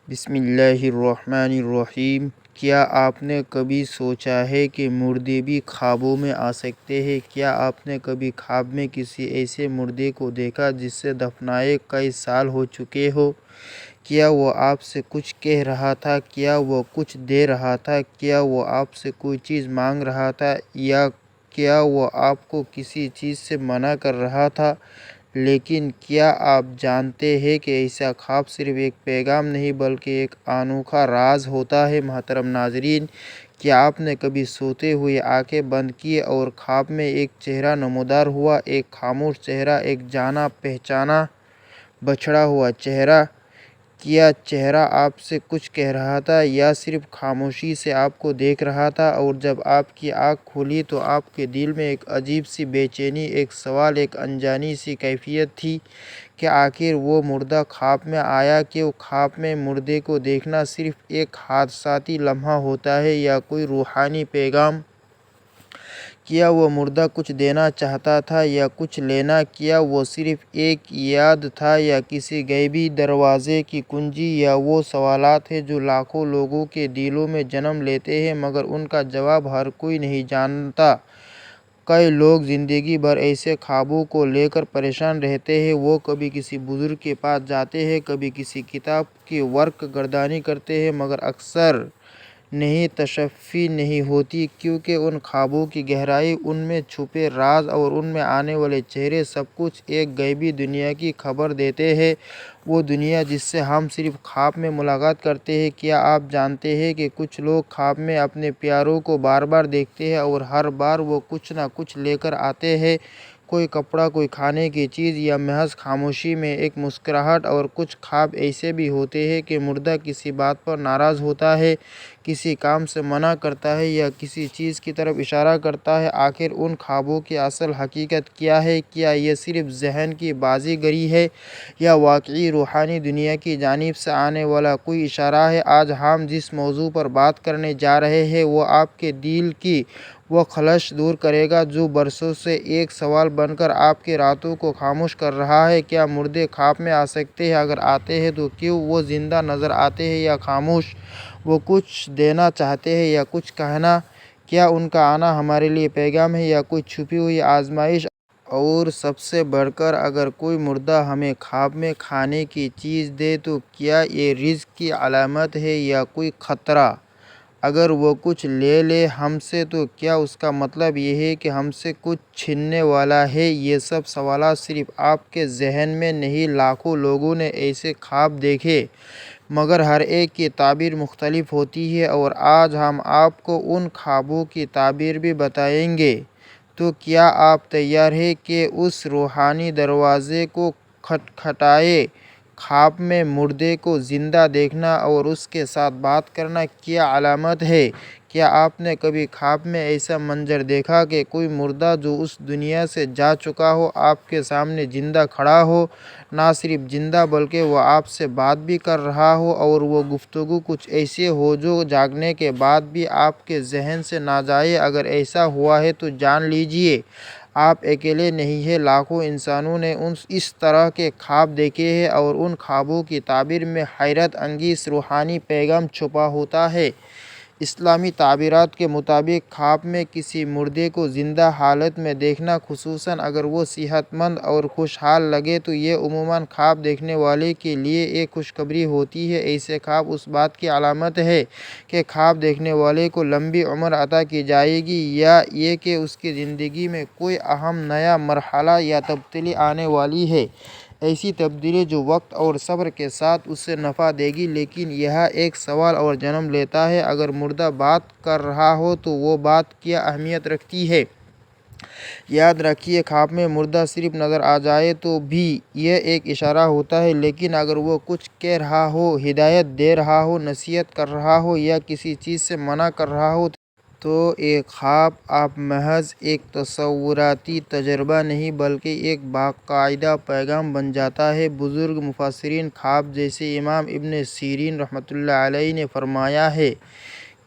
بسم اللہ الرحمن الرحیم۔ کیا آپ نے کبھی سوچا ہے کہ مردے بھی خوابوں میں آ سکتے ہیں؟ کیا آپ نے کبھی خواب میں کسی ایسے مردے کو دیکھا جسے دفنائے کئی سال ہو چکے ہو؟ کیا وہ آپ سے کچھ کہہ رہا تھا؟ کیا وہ کچھ دے رہا تھا؟ کیا وہ آپ سے کوئی چیز مانگ رہا تھا یا کیا وہ آپ کو کسی چیز سے منع کر رہا تھا؟ لیکن کیا آپ جانتے ہیں کہ ایسا خواب صرف ایک پیغام نہیں بلکہ ایک انوکھا راز ہوتا ہے؟ محترم ناظرین، کیا آپ نے کبھی سوتے ہوئے آنکھیں بند کی اور خواب میں ایک چہرہ نمودار ہوا، ایک خاموش چہرہ، ایک جانا پہچانا بچھڑا ہوا چہرہ؟ کیا چہرہ آپ سے کچھ کہہ رہا تھا یا صرف خاموشی سے آپ کو دیکھ رہا تھا؟ اور جب آپ کی آنکھ کھلی تو آپ کے دل میں ایک عجیب سی بے چینی، ایک سوال، ایک انجانی سی کیفیت تھی کہ آخر وہ مردہ خواب میں آیا کیوں؟ خواب میں مردے کو دیکھنا صرف ایک حادثاتی لمحہ ہوتا ہے یا کوئی روحانی پیغام؟ کیا وہ مردہ کچھ دینا چاہتا تھا یا کچھ لینا؟ کیا وہ صرف ایک یاد تھا یا کسی غیبی دروازے کی کنجی؟ یا وہ سوالات ہیں جو لاکھوں لوگوں کے دلوں میں جنم لیتے ہیں مگر ان کا جواب ہر کوئی نہیں جانتا۔ کئی لوگ زندگی بھر ایسے خوابوں کو لے کر پریشان رہتے ہیں۔ وہ کبھی کسی بزرگ کے پاس جاتے ہیں، کبھی کسی کتاب کی ورق گردانی کرتے ہیں مگر اکثر نہیں تشفی نہیں ہوتی، کیونکہ ان خوابوں کی گہرائی، ان میں چھپے راز اور ان میں آنے والے چہرے سب کچھ ایک غیبی دنیا کی خبر دیتے ہیں، وہ دنیا جس سے ہم صرف خواب میں ملاقات کرتے ہیں۔ کیا آپ جانتے ہیں کہ کچھ لوگ خواب میں اپنے پیاروں کو بار بار دیکھتے ہیں اور ہر بار وہ کچھ نہ کچھ لے کر آتے ہیں، کوئی کپڑا، کوئی کھانے کی چیز یا محض خاموشی میں ایک مسکراہٹ؟ اور کچھ خواب ایسے بھی ہوتے ہیں کہ مردہ کسی بات پر ناراض ہوتا ہے، کسی کام سے منع کرتا ہے یا کسی چیز کی طرف اشارہ کرتا ہے۔ آخر ان خوابوں کی اصل حقیقت کیا ہے؟ کیا یہ صرف ذہن کی بازی گری ہے یا واقعی روحانی دنیا کی جانب سے آنے والا کوئی اشارہ ہے؟ آج ہم جس موضوع پر بات کرنے جا رہے ہیں وہ آپ کے دل کی وہ خلش دور کرے گا جو برسوں سے ایک سوال بن کر آپ کی راتوں کو خاموش کر رہا ہے۔ کیا مردے خواب میں آ سکتے ہیں؟ اگر آتے ہیں تو کیوں؟ وہ زندہ نظر آتے ہیں یا خاموش؟ وہ کچھ دینا چاہتے ہیں یا کچھ کہنا؟ کیا ان کا آنا ہمارے لیے پیغام ہے یا کوئی چھپی ہوئی آزمائش؟ اور سب سے بڑھ کر، اگر کوئی مردہ ہمیں خواب میں کھانے کی چیز دے تو کیا یہ رزق کی علامت ہے یا کوئی خطرہ؟ اگر وہ کچھ لے لے ہم سے تو کیا اس کا مطلب یہ ہے کہ ہم سے کچھ چھیننے والا ہے؟ یہ سب سوالات صرف آپ کے ذہن میں نہیں، لاکھوں لوگوں نے ایسے خواب دیکھے مگر ہر ایک کی تعبیر مختلف ہوتی ہے، اور آج ہم آپ کو ان خوابوں کی تعبیر بھی بتائیں گے۔ تو کیا آپ تیار ہیں کہ اس روحانی دروازے کو کھٹکھٹائیں؟ خواب میں مردے کو زندہ دیکھنا اور اس کے ساتھ بات کرنا کیا علامت ہے؟ کیا آپ نے کبھی خواب میں ایسا منظر دیکھا کہ کوئی مردہ جو اس دنیا سے جا چکا ہو آپ کے سامنے زندہ کھڑا ہو؟ نہ صرف زندہ بلکہ وہ آپ سے بات بھی کر رہا ہو، اور وہ گفتگو کچھ ایسی ہو جو جاگنے کے بعد بھی آپ کے ذہن سے نہ جائے۔ اگر ایسا ہوا ہے تو جان لیجیے آپ اکیلے نہیں ہیں، لاکھوں انسانوں نے اس طرح کے خواب دیکھے ہیں، اور ان خوابوں کی تعبیر میں حیرت انگیز روحانی پیغام چھپا ہوتا ہے۔ اسلامی تعبیرات کے مطابق خواب میں کسی مردے کو زندہ حالت میں دیکھنا، خصوصاً اگر وہ صحت مند اور خوشحال لگے، تو یہ عموماً خواب دیکھنے والے کے لیے ایک خوشخبری ہوتی ہے۔ ایسے خواب اس بات کی علامت ہے کہ خواب دیکھنے والے کو لمبی عمر عطا کی جائے گی، یا یہ کہ اس کی زندگی میں کوئی اہم نیا مرحلہ یا تبدیلی آنے والی ہے، ایسی تبدیلی جو وقت اور صبر کے ساتھ اسے نفع دے گی۔ لیکن یہاں ایک سوال اور جنم لیتا ہے، اگر مردہ بات کر رہا ہو تو وہ بات کیا اہمیت رکھتی ہے؟ یاد رکھیے، خواب میں مردہ صرف نظر آ جائے تو بھی یہ ایک اشارہ ہوتا ہے، لیکن اگر وہ کچھ کہہ رہا ہو، ہدایت دے رہا ہو، نصیحت کر رہا ہو یا کسی چیز سے منع کر رہا ہو تو ایک خواب اب محض ایک تصوراتی تجربہ نہیں بلکہ ایک باقاعدہ پیغام بن جاتا ہے۔ بزرگ مفسرین خواب جیسے امام ابن سیرین رحمۃ اللہ علیہ نے فرمایا ہے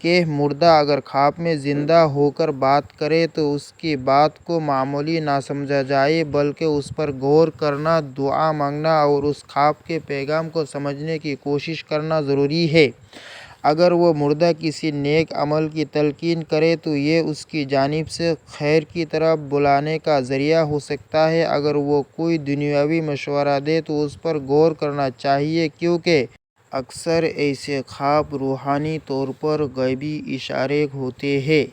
کہ مردہ اگر خواب میں زندہ ہو کر بات کرے تو اس کی بات کو معمولی نہ سمجھا جائے، بلکہ اس پر غور کرنا، دعا مانگنا اور اس خواب کے پیغام کو سمجھنے کی کوشش کرنا ضروری ہے۔ اگر وہ مردہ کسی نیک عمل کی تلقین کرے تو یہ اس کی جانب سے خیر کی طرف بلانے کا ذریعہ ہو سکتا ہے۔ اگر وہ کوئی دنیاوی مشورہ دے تو اس پر غور کرنا چاہیے، کیونکہ اکثر ایسے خواب روحانی طور پر غیبی اشارے ہوتے ہیں۔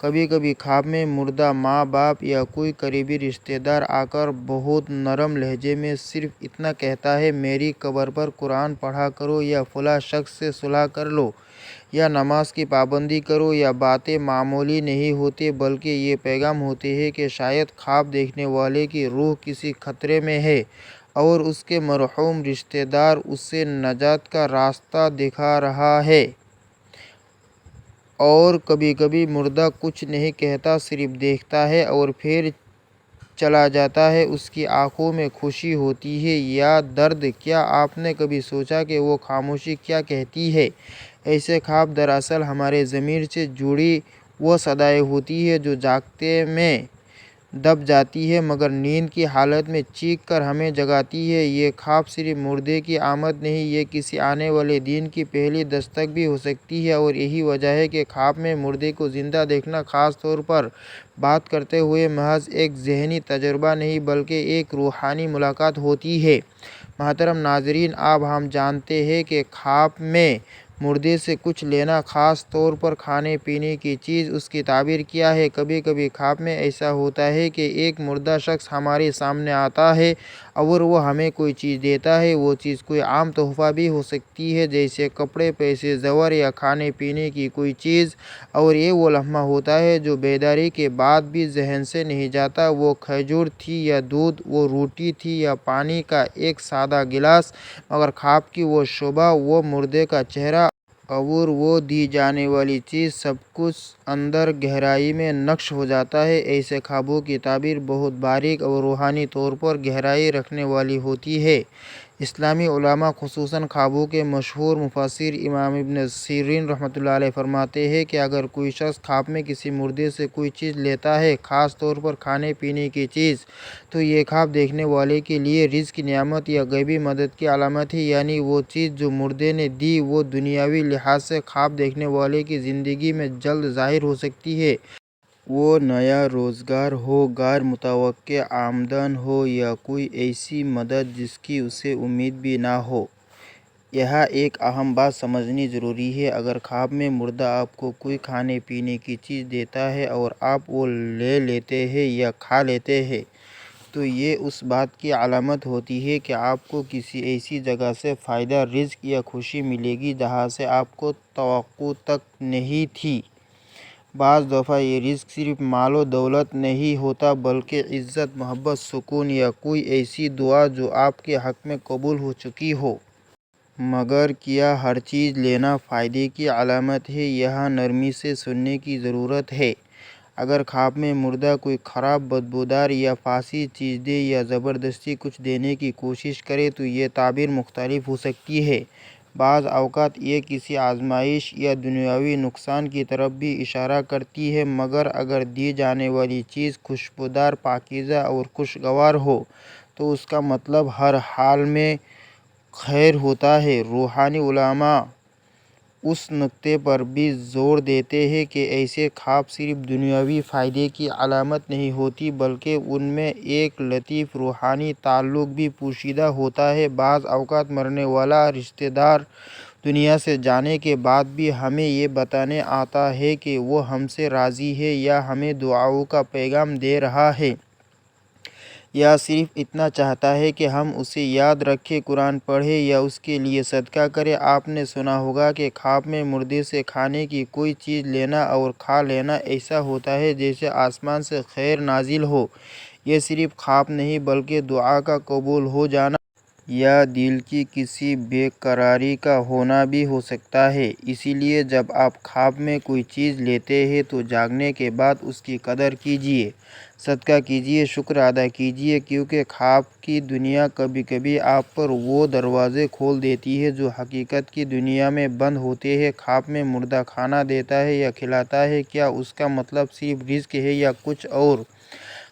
کبھی کبھی خواب میں مردہ ماں باپ یا کوئی قریبی رشتہ دار آ کر بہت نرم لہجے میں صرف اتنا کہتا ہے، میری قبر پر قرآن پڑھا کرو، یا فلاں شخص سے صلح کر لو، یا نماز کی پابندی کرو۔ یہ باتیں معمولی نہیں ہوتی، بلکہ یہ پیغام ہوتے ہیں کہ شاید خواب دیکھنے والے کی روح کسی خطرے میں ہے اور اس کے مرحوم رشتہ دار اسے نجات کا راستہ دکھا رہا ہے۔ اور کبھی کبھی مردہ کچھ نہیں کہتا، صرف دیکھتا ہے اور پھر چلا جاتا ہے۔ اس کی آنکھوں میں خوشی ہوتی ہے یا درد؟ کیا آپ نے کبھی سوچا کہ وہ خاموشی کیا کہتی ہے؟ ایسے خواب دراصل ہمارے ضمیر سے جڑی وہ صدائیں ہوتی ہیں جو جاگتے میں دب جاتی ہیں مگر نیند کی حالت میں چیخ کر ہمیں جگاتی ہیں۔ یہ خواب صرف مردے کی آمد نہیں، یہ کسی آنے والے دن کی پہلی دستک بھی ہو سکتی ہے، اور یہی وجہ ہے کہ خواب میں مردے کو زندہ دیکھنا، خاص طور پر بات کرتے ہوئے، محض ایک ذہنی تجربہ نہیں بلکہ ایک روحانی ملاقات ہوتی ہے۔ محترم ناظرین، اب ہم جانتے ہیں کہ خواب میں مردے سے کچھ لینا، خاص طور پر کھانے پینے کی چیز، اس کی تعبیر کیا ہے۔ کبھی کبھی خواب میں ایسا ہوتا ہے کہ ایک مردہ شخص ہمارے سامنے آتا ہے اور وہ ہمیں کوئی چیز دیتا ہے۔ وہ چیز کوئی عام تحفہ بھی ہو سکتی ہے، جیسے کپڑے، پیسے، زیور یا کھانے پینے کی کوئی چیز، اور یہ وہ لمحہ ہوتا ہے جو بیداری کے بعد بھی ذہن سے نہیں جاتا۔ وہ کھجور تھی یا دودھ، وہ روٹی تھی یا پانی کا ایک سادہ گلاس، مگر خواب کی وہ شبح، وہ مردے کا چہرہ اور وہ دی جانے والی چیز، سب کچھ اندر گہرائی میں نقش ہو جاتا ہے۔ ایسے خوابوں کی تعبیر بہت باریک اور روحانی طور پر گہرائی رکھنے والی ہوتی ہے۔ اسلامی علماء، خصوصاً خوابوں کے مشہور مفسر امام ابن سیرین رحمۃ اللہ علیہ فرماتے ہیں کہ اگر کوئی شخص خواب میں کسی مردے سے کوئی چیز لیتا ہے، خاص طور پر کھانے پینے کی چیز، تو یہ خواب دیکھنے والے کے لیے رزق، نعمت یا غیبی مدد کی علامت ہے۔ یعنی وہ چیز جو مردے نے دی، وہ دنیاوی لحاظ سے خواب دیکھنے والے کی زندگی میں جلد ظاہر ہو سکتی ہے۔ وہ نیا روزگار ہو، غیر متوقع آمدن ہو، یا کوئی ایسی مدد جس کی اسے امید بھی نہ ہو۔ یہاں ایک اہم بات سمجھنی ضروری ہے، اگر خواب میں مردہ آپ کو کوئی کھانے پینے کی چیز دیتا ہے اور آپ وہ لے لیتے ہیں یا کھا لیتے ہیں، تو یہ اس بات کی علامت ہوتی ہے کہ آپ کو کسی ایسی جگہ سے فائدہ، رزق یا خوشی ملے گی جہاں سے آپ کو توقع تک نہیں تھی۔ بعض دفعہ یہ رزق صرف مال و دولت نہیں ہوتا، بلکہ عزت، محبت، سکون یا کوئی ایسی دعا جو آپ کے حق میں قبول ہو چکی ہو۔ مگر کیا ہر چیز لینا فائدے کی علامت ہے؟ یہاں نرمی سے سننے کی ضرورت ہے۔ اگر خواب میں مردہ کوئی خراب، بدبودار یا فاسد چیز دے یا زبردستی کچھ دینے کی کوشش کرے تو یہ تعبیر مختلف ہو سکتی ہے۔ بعض اوقات یہ کسی آزمائش یا دنیاوی نقصان کی طرف بھی اشارہ کرتی ہے، مگر اگر دی جانے والی چیز خوشبودار، پاکیزہ اور خوشگوار ہو تو اس کا مطلب ہر حال میں خیر ہوتا ہے۔ روحانی علماء اس نقطے پر بھی زور دیتے ہیں کہ ایسے خواب صرف دنیاوی فائدے کی علامت نہیں ہوتی، بلکہ ان میں ایک لطیف روحانی تعلق بھی پوشیدہ ہوتا ہے۔ بعض اوقات مرنے والا رشتہ دار دنیا سے جانے کے بعد بھی ہمیں یہ بتانے آتا ہے کہ وہ ہم سے راضی ہے، یا ہمیں دعاؤں کا پیغام دے رہا ہے، یا صرف اتنا چاہتا ہے کہ ہم اسے یاد رکھیں، قرآن پڑھیں یا اس کے لیے صدقہ کریں۔ آپ نے سنا ہوگا کہ خواب میں مردے سے کھانے کی کوئی چیز لینا اور کھا لینا ایسا ہوتا ہے جیسے آسمان سے خیر نازل ہو۔ یہ صرف خواب نہیں بلکہ دعا کا قبول ہو جانا یا دل کی کسی بے قراری کا ہونا بھی ہو سکتا ہے۔ اسی لیے جب آپ خواب میں کوئی چیز لیتے ہیں تو جاگنے کے بعد اس کی قدر کیجیے، صدقہ کیجیے، شکر ادا کیجیے، کیونکہ خواب کی دنیا کبھی کبھی آپ پر وہ دروازے کھول دیتی ہے جو حقیقت کی دنیا میں بند ہوتے ہیں۔ خواب میں مردہ کھانا دیتا ہے یا کھلاتا ہے، کیا اس کا مطلب صرف رزق ہے یا کچھ اور؟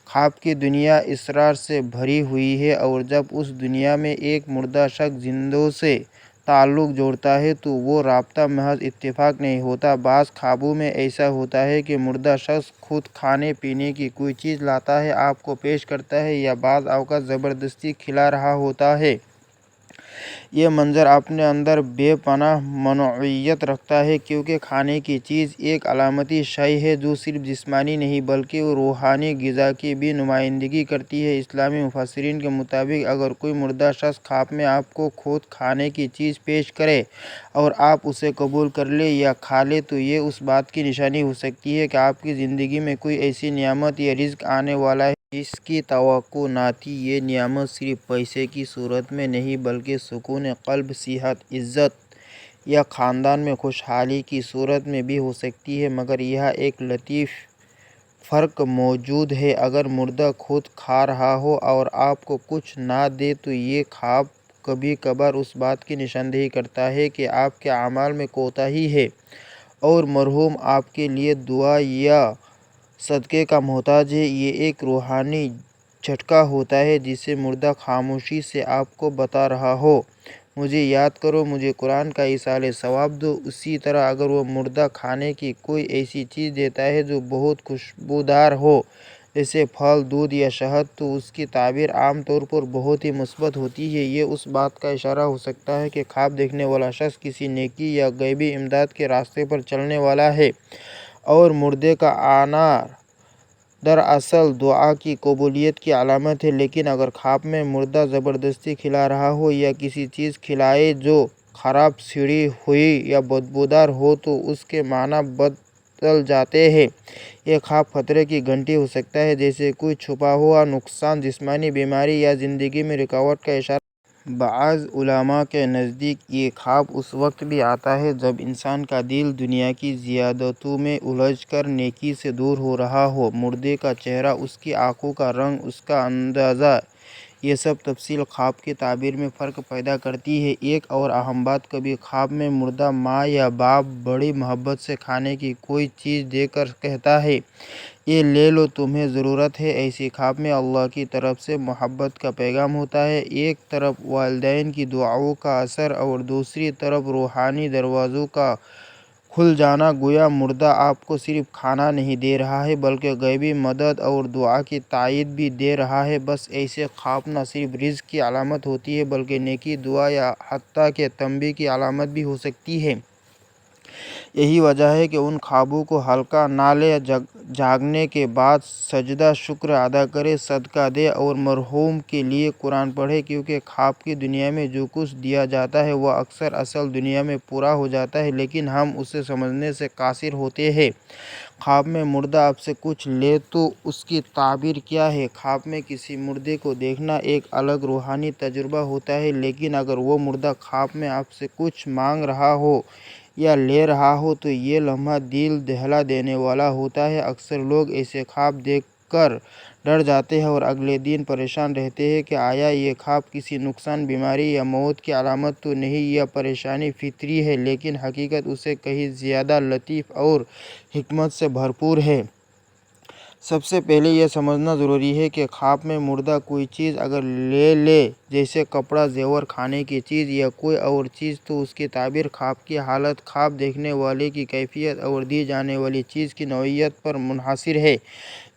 خواب کی دنیا اسرار سے بھری ہوئی ہے، اور جب اس دنیا میں ایک مردہ شخص زندوں سے تعلق جوڑتا ہے تو وہ رابطہ محض اتفاق نہیں ہوتا۔ بعض خوابوں میں ایسا ہوتا ہے کہ مردہ شخص خود کھانے پینے کی کوئی چیز لاتا ہے، آپ کو پیش کرتا ہے، یا بعض اوقات زبردستی کھلا رہا ہوتا ہے۔ یہ منظر اپنے اندر بے پناہ معنویت رکھتا ہے، کیونکہ کھانے کی چیز ایک علامتی شے ہے جو صرف جسمانی نہیں بلکہ روحانی غذا کی بھی نمائندگی کرتی ہے۔ اسلامی مفسرین کے مطابق اگر کوئی مردہ شخص خواب میں آپ کو خود کھانے کی چیز پیش کرے اور آپ اسے قبول کر لیں یا کھا لیں تو یہ اس بات کی نشانی ہو سکتی ہے کہ آپ کی زندگی میں کوئی ایسی نعمت یا رزق آنے والا ہے جس کی توقع نہ تھی۔ یہ نعمت صرف پیسے کی صورت میں نہیں بلکہ سکون قلب، صحت، عزت یا خاندان میں خوشحالی کی صورت میں بھی ہو سکتی ہے۔ مگر یہاں ایک لطیف فرق موجود ہے۔ اگر مردہ خود کھا رہا ہو اور آپ کو کچھ نہ دے تو یہ خواب کبھی کبھار اس بات کی نشاندہی کرتا ہے کہ آپ کے اعمال میں کوتاہی ہے اور مرحوم آپ کے لیے دعا یا صدقے کا محتاج ہے۔ یہ ایک روحانی جھٹکا ہوتا ہے جسے مردہ خاموشی سے آپ کو بتا رہا ہو، مجھے یاد کرو، مجھے قرآن کا ایصال ثواب دو۔ اسی طرح اگر وہ مردہ کھانے کی کوئی ایسی چیز دیتا ہے جو بہت خوشبودار ہو، جیسے پھل، دودھ یا شہد، تو اس کی تعبیر عام طور پر بہت ہی مثبت ہوتی ہے۔ یہ اس بات کا اشارہ ہو سکتا ہے کہ خواب دیکھنے والا شخص کسی نیکی یا غیبی امداد کے راستے پر چلنے والا ہے، اور مردے کا آنا دراصل دعا کی قبولیت کی علامت ہے۔ لیکن اگر خواب میں مردہ زبردستی کھلا رہا ہو یا کسی چیز کھلائے جو خراب، سڑی ہوئی یا بدبودار ہو تو اس کے معنی بدل جاتے ہیں۔ یہ خواب خطرے کی گھنٹی ہو سکتا ہے، جیسے کوئی چھپا ہوا نقصان، جسمانی بیماری یا زندگی میں رکاوٹ کا اشارہ۔ بعض علماء کے نزدیک یہ خواب اس وقت بھی آتا ہے جب انسان کا دل دنیا کی زیادتیوں میں الجھ کر نیکی سے دور ہو رہا ہو۔ مردے کا چہرہ، اس کی آنکھوں کا رنگ، اس کا انداز، یہ سب تفصیل خواب کی تعبیر میں فرق پیدا کرتی ہے۔ ایک اور اہم بات، کبھی خواب میں مردہ ماں یا باپ بڑی محبت سے کھانے کی کوئی چیز دے کر کہتا ہے، یہ لے لو، تمہیں ضرورت ہے۔ ایسے خواب میں اللہ کی طرف سے محبت کا پیغام ہوتا ہے، ایک طرف والدین کی دعاؤں کا اثر اور دوسری طرف روحانی دروازوں کا کھل جانا۔ گویا مردہ آپ کو صرف کھانا نہیں دے رہا ہے بلکہ غیبی مدد اور دعا کی تائید بھی دے رہا ہے۔ بس ایسے خواب نہ صرف رزق کی علامت ہوتی ہے بلکہ نیکی، دعا یا حتیٰ کہ تنبیہ کی علامت بھی ہو سکتی ہے۔ یہی وجہ ہے کہ ان خوابوں کو ہلکا نہ لیں، جاگنے کے بعد سجدہ شکر ادا کریں، صدقہ دیں اور مرحوم کے لیے قرآن پڑھیں، کیونکہ خواب کی دنیا میں جو کچھ دیا جاتا ہے وہ اکثر اصل دنیا میں پورا ہو جاتا ہے، لیکن ہم اسے سمجھنے سے قاصر ہوتے ہیں۔ خواب میں مردہ آپ سے کچھ لے تو اس کی تعبیر کیا ہے؟ خواب میں کسی مردے کو دیکھنا ایک الگ روحانی تجربہ ہوتا ہے، لیکن اگر وہ مردہ خواب میں آپ سے کچھ مانگ رہا ہو یا لے رہا ہو تو یہ لمحہ دل دہلا دینے والا ہوتا ہے۔ اکثر لوگ ایسے خواب دیکھ کر ڈر جاتے ہیں اور اگلے دن پریشان رہتے ہیں کہ آیا یہ خواب کسی نقصان، بیماری یا موت کی علامت تو نہیں؟ یہ پریشانی فطری ہے، لیکن حقیقت اسے کہیں زیادہ لطیف اور حکمت سے بھرپور ہے۔ سب سے پہلے یہ سمجھنا ضروری ہے کہ خواب میں مردہ کوئی چیز اگر لے لے، جیسے کپڑا، زیور، کھانے کی چیز یا کوئی اور چیز، تو اس کی تعبیر خواب کی حالت، خواب دیکھنے والے کی کیفیت اور دی جانے والی چیز کی نوعیت پر منحصر ہے۔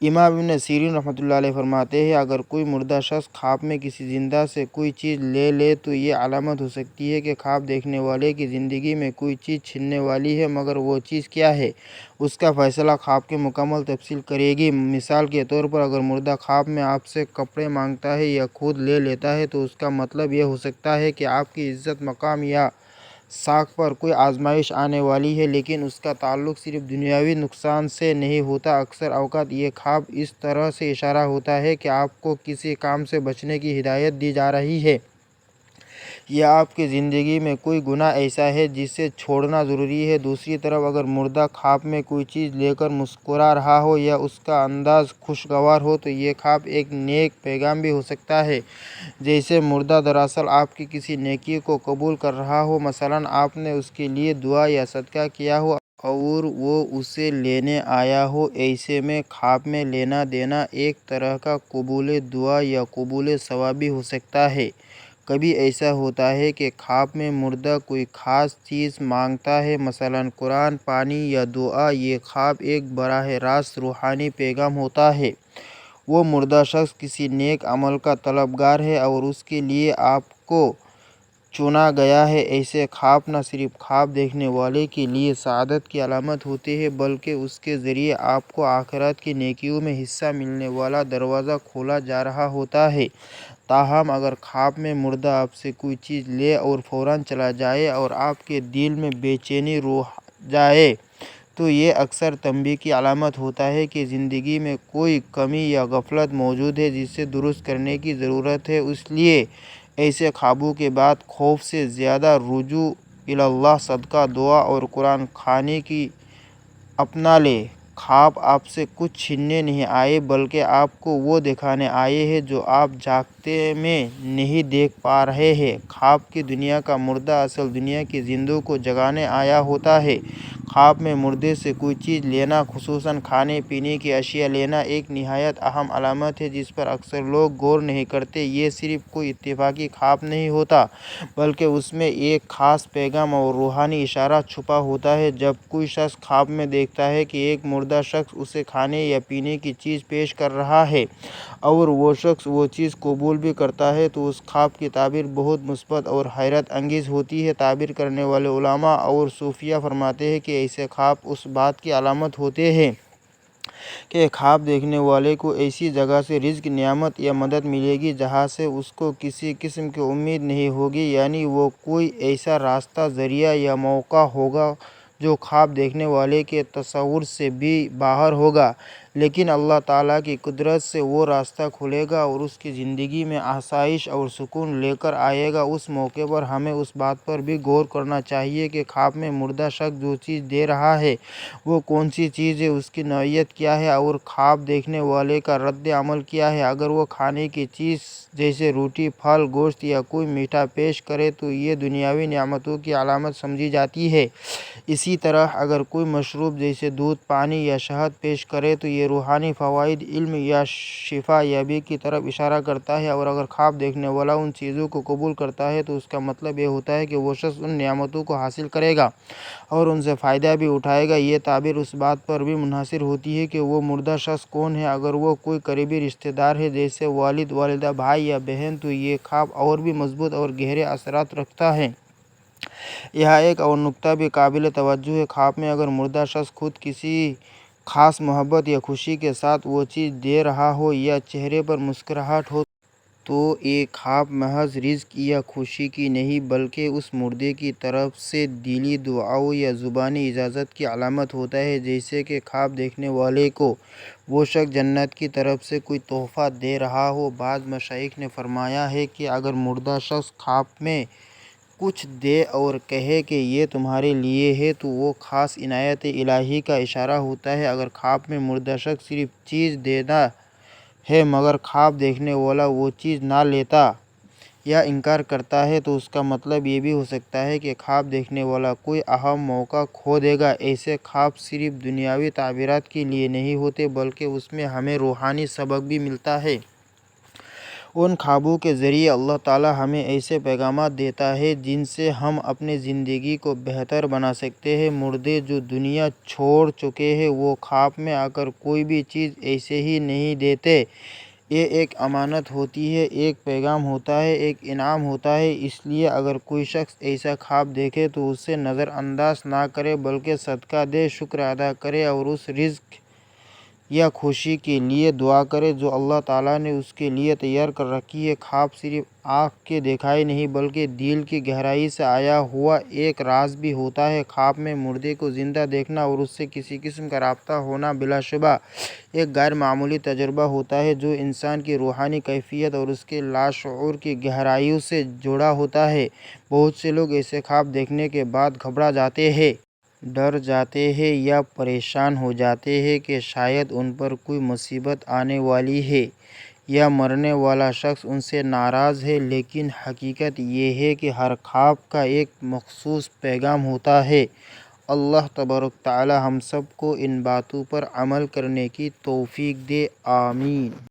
امام ابن سیرین رحمۃ اللہ علیہ فرماتے ہیں، اگر کوئی مردہ شخص خواب میں کسی زندہ سے کوئی چیز لے لے تو یہ علامت ہو سکتی ہے کہ خواب دیکھنے والے کی زندگی میں کوئی چیز چھننے والی ہے، مگر وہ چیز کیا ہے اس کا فیصلہ خواب کی مکمل تفصیل کرے گی۔ مثال کے طور پر اگر مردہ خواب میں آپ سے کپڑے مانگتا ہے یا خود لے لیتا ہے تو اس کا مطلب یہ ہو سکتا ہے کہ آپ کی عزت، مقام یا ساکھ پر کوئی آزمائش آنے والی ہے، لیکن اس کا تعلق صرف دنیاوی نقصان سے نہیں ہوتا۔ اکثر اوقات یہ خواب اس طرح سے اشارہ ہوتا ہے کہ آپ کو کسی کام سے بچنے کی ہدایت دی جا رہی ہے۔ یا آپ کی زندگی میں کوئی گناہ ایسا ہے جسے چھوڑنا ضروری ہے۔ دوسری طرف اگر مردہ خواب میں کوئی چیز لے کر مسکرا رہا ہو یا اس کا انداز خوشگوار ہو تو یہ خواب ایک نیک پیغام بھی ہو سکتا ہے، جیسے مردہ دراصل آپ کی کسی نیکی کو قبول کر رہا ہو، مثلاً آپ نے اس کے لیے دعا یا صدقہ کیا ہو اور وہ اسے لینے آیا ہو۔ ایسے میں خواب میں لینا دینا ایک طرح کا قبول دعا یا قبول ثواب بھی ہو سکتا ہے۔ کبھی ایسا ہوتا ہے کہ خواب میں مردہ کوئی خاص چیز مانگتا ہے، مثلاً قرآن، پانی یا دعا۔ یہ خواب ایک براہ راست روحانی پیغام ہوتا ہے۔ وہ مردہ شخص کسی نیک عمل کا طلبگار ہے اور اس کے لیے آپ کو چنا گیا ہے۔ ایسے خواب نہ صرف خواب دیکھنے والے کے لیے سعادت کی علامت ہوتے ہیں بلکہ اس کے ذریعے آپ کو آخرت کی نیکیوں میں حصہ ملنے والا دروازہ کھولا جا رہا ہوتا ہے۔ تاہم اگر خواب میں مردہ آپ سے کوئی چیز لے اور فوراً چلا جائے اور آپ کے دل میں بے چینی ہو جائے تو یہ اکثر تنبیہ کی علامت ہوتا ہے کہ زندگی میں کوئی کمی یا غفلت موجود ہے جسے درست کرنے کی ضرورت ہے۔ اس لیے ایسے خوابوں کے بعد خوف سے زیادہ رجوع اللہ، صدقہ، دعا اور قرآن خوانی کی اپنا لیں۔ خواب آپ سے کچھ چھیننے نہیں آئے بلکہ آپ کو وہ دکھانے آئے ہیں جو آپ جاگتے میں نہیں دیکھ پا رہے ہیں۔ خواب کی دنیا کا مردہ اصل دنیا کے زندوں کو جگانے آیا ہوتا ہے۔ خواب میں مردے سے کوئی چیز لینا، خصوصاً کھانے پینے کی اشیاء لینا، ایک نہایت اہم علامت ہے جس پر اکثر لوگ غور نہیں کرتے۔ یہ صرف کوئی اتفاقی خواب نہیں ہوتا بلکہ اس میں ایک خاص پیغام اور روحانی اشارہ چھپا ہوتا ہے۔ جب کوئی شخص خواب میں دیکھتا ہے کہ ایک مردہ شخص اسے کھانے یا پینے کی چیز پیش کر رہا ہے اور وہ شخص وہ چیز قبول بھی کرتا ہے تو اس خواب کی تعبیر بہت مثبت اور حیرت انگیز ہوتی ہے۔ تعبیر کرنے والے علماء اور صوفیہ فرماتے ہیں کہ ایسے خواب اس بات کی علامت ہوتے ہیں کہ خواب دیکھنے والے کو ایسی جگہ سے رزق، نعمت یا مدد ملے گی جہاں سے اس کو کسی قسم کی امید نہیں ہوگی، یعنی وہ کوئی ایسا راستہ، ذریعہ یا موقع ہوگا جو خواب دیکھنے والے کے تصور سے بھی باہر ہوگا، لیکن اللہ تعالیٰ کی قدرت سے وہ راستہ کھلے گا اور اس کی زندگی میں آسائش اور سکون لے کر آئے گا۔ اس موقع پر ہمیں اس بات پر بھی غور کرنا چاہیے کہ خواب میں مردہ شخص جو چیز دے رہا ہے وہ کون سی چیز ہے، اس کی نوعیت کیا ہے اور خواب دیکھنے والے کا رد عمل کیا ہے۔ اگر وہ کھانے کی چیز جیسے روٹی، پھل، گوشت یا کوئی میٹھا پیش کرے تو یہ دنیاوی نعمتوں کی علامت سمجھی جاتی ہے۔ اسی طرح اگر کوئی مشروب جیسے دودھ، پانی یا شہد پیش کرے تو یہ روحانی فوائد، علم یا شفا یابی کی طرف اشارہ کرتا ہے، اور اگر خواب دیکھنے والا ان چیزوں کو قبول کرتا ہے تو اس کا مطلب یہ ہوتا ہے کہ وہ شخص ان نعمتوں کو حاصل کرے گا اور ان سے فائدہ بھی اٹھائے گا۔ یہ تعبیر اس بات پر بھی منحصر ہوتی ہے کہ وہ مردہ شخص کون ہے۔ اگر وہ کوئی قریبی رشتہ دار ہے جیسے والد، والدہ، بھائی یا بہن تو یہ خواب اور بھی مضبوط اور گہرے اثرات رکھتا ہے۔ یہاں ایک اور نکتہ بھی قابل توجہ ہے۔ خواب میں اگر مردہ شخص خود کسی خاص محبت یا خوشی کے ساتھ وہ چیز دے رہا ہو یا چہرے پر مسکراہٹ ہو تو یہ خواب محض رزق یا خوشی کی نہیں بلکہ اس مردے کی طرف سے دلی دعاؤں یا زبانی اجازت کی علامت ہوتا ہے، جیسے کہ خواب دیکھنے والے کو وہ شخص جنت کی طرف سے کوئی تحفہ دے رہا ہو۔ بعض مشائخ نے فرمایا ہے کہ اگر مردہ شخص خواب میں کچھ دے اور کہے کہ یہ تمہارے لیے ہے تو وہ خاص عنایت الہی کا اشارہ ہوتا ہے۔ اگر خواب میں مردہ شخص صرف چیز دیتا ہے مگر خواب دیکھنے والا وہ چیز نہ لیتا یا انکار کرتا ہے تو اس کا مطلب یہ بھی ہو سکتا ہے کہ خواب دیکھنے والا کوئی اہم موقع کھو دے گا۔ ایسے خواب صرف دنیاوی تعبیرات کے لیے نہیں ہوتے بلکہ اس میں ہمیں روحانی سبق بھی ملتا ہے۔ ان خوابوں کے ذریعے اللہ تعالیٰ ہمیں ایسے پیغامات دیتا ہے جن سے ہم اپنی زندگی کو بہتر بنا سکتے ہیں۔ مردے جو دنیا چھوڑ چکے ہیں وہ خواب میں آ کر کوئی بھی چیز ایسے ہی نہیں دیتے۔ یہ ایک امانت ہوتی ہے، ایک پیغام ہوتا ہے، ایک انعام ہوتا ہے۔ اس لیے اگر کوئی شخص ایسا خواب دیکھے تو اسے نظر انداز نہ کرے بلکہ صدقہ دے، شکر ادا کرے اور اس رزق یا خوشی کے لیے دعا کرے جو اللہ تعالیٰ نے اس کے لیے تیار کر رکھی ہے۔ خواب صرف آنکھ کے دکھائی نہیں بلکہ دل کی گہرائی سے آیا ہوا ایک راز بھی ہوتا ہے۔ خواب میں مردے کو زندہ دیکھنا اور اس سے کسی قسم کا رابطہ ہونا بلا شبہ ایک غیر معمولی تجربہ ہوتا ہے جو انسان کی روحانی کیفیت اور اس کے لاشعور کی گہرائیوں سے جڑا ہوتا ہے۔ بہت سے لوگ ایسے خواب دیکھنے کے بعد گھبرا جاتے ہیں، ڈر جاتے ہیں یا پریشان ہو جاتے ہیں کہ شاید ان پر کوئی مصیبت آنے والی ہے یا مرنے والا شخص ان سے ناراض ہے، لیکن حقیقت یہ ہے کہ ہر خواب کا ایک مخصوص پیغام ہوتا ہے۔ اللہ تبارک تعالی ہم سب کو ان باتوں پر عمل کرنے کی توفیق دے، آمین۔